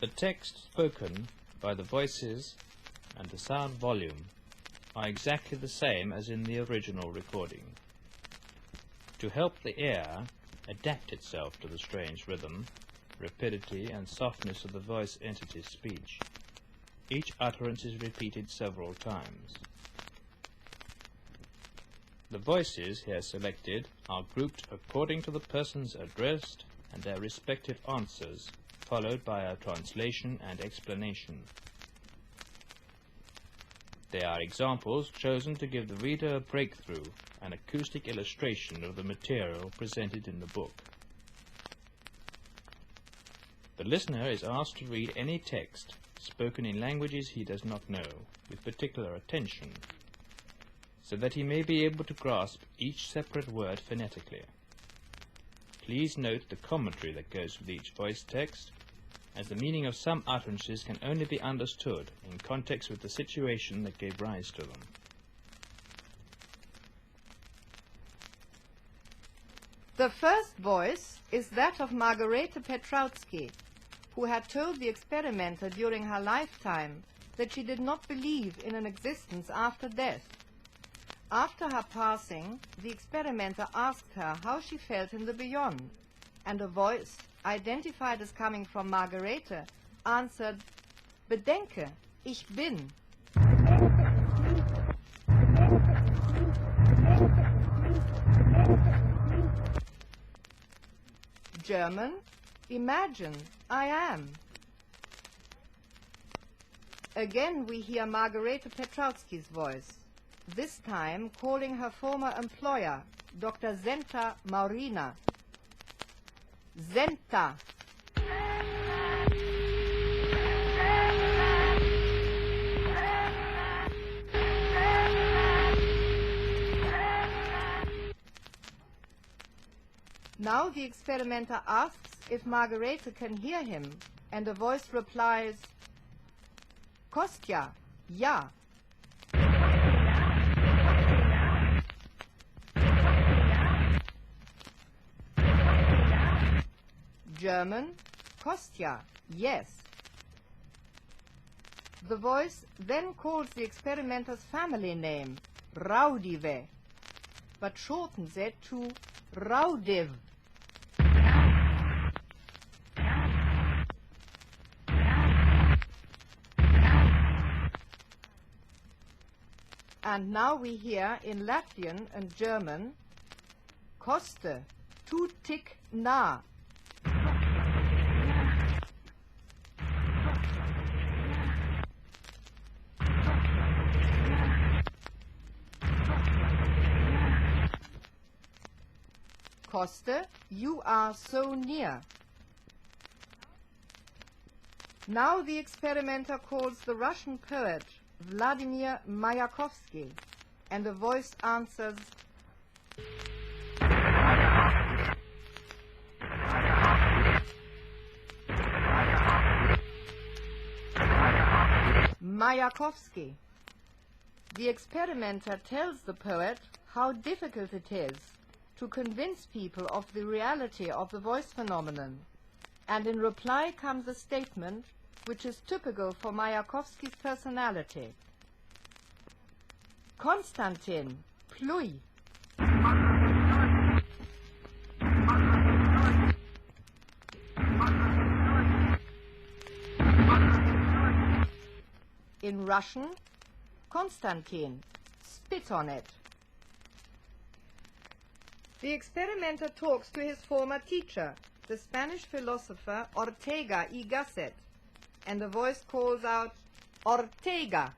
The text spoken by the voices and the sound volume are exactly the same as in the original recording. To help the ear adapt itself to the strange rhythm, rapidity and softness of the voice entity's speech, each utterance is repeated several times. The voices here selected are grouped according to the persons addressed and their respective answers, followed by a translation and explanation. They are examples chosen to give the reader a breakthrough, an acoustic illustration of the material presented in the book. The listener is asked to read any text spoken in languages he does not know with particular attention, so that he may be able to grasp each separate word phonetically. Please note the commentary that goes with each voice text, as the meaning of some utterances can only be understood in context with the situation that gave rise to them. The first voice is that of Margarete Petrowski, who had told the experimenter during her lifetime that she did not believe in an existence after death. After her passing, the experimenter asked her how she felt in the beyond, and a voice, identified as coming from Margarete, answered, "Bedenke, ich bin." German, imagine, I am. Again we hear Margarete Petrowski's voice, this time calling her former employer, Dr. Zenta Maurina. Zenta. Now the experimenter asks if Margarete can hear him, and a voice replies, "Kostja, ja." German, Kostja, yes. The voice then calls the experimenter's family name, Raudive, but shortens it to Raudiv. And now we hear in Latvian and German, Koste, tu tik na. Koste, you are so near. Now the experimenter calls the Russian poet Vladimir Mayakovsky, and the voice answers, Mayakovsky. The experimenter tells the poet how difficult it is to convince people of the reality of the voice phenomenon, and in reply comes a statement which is typical for Mayakovsky's personality. Konstantin, pluj. In Russian, Konstantin, spit on it. The experimenter talks to his former teacher, the Spanish philosopher Ortega y Gasset, and the voice calls out, Ortega.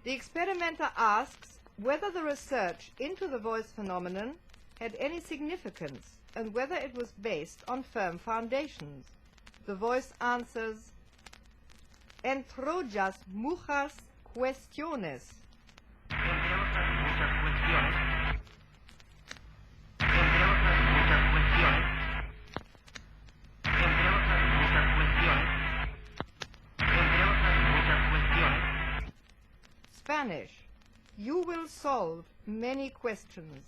The experimenter asks whether the research into the voice phenomenon had any significance and whether it was based on firm foundations. The voice answers, "Entrollas muchas cuestiones." Spanish. You will solve many questions.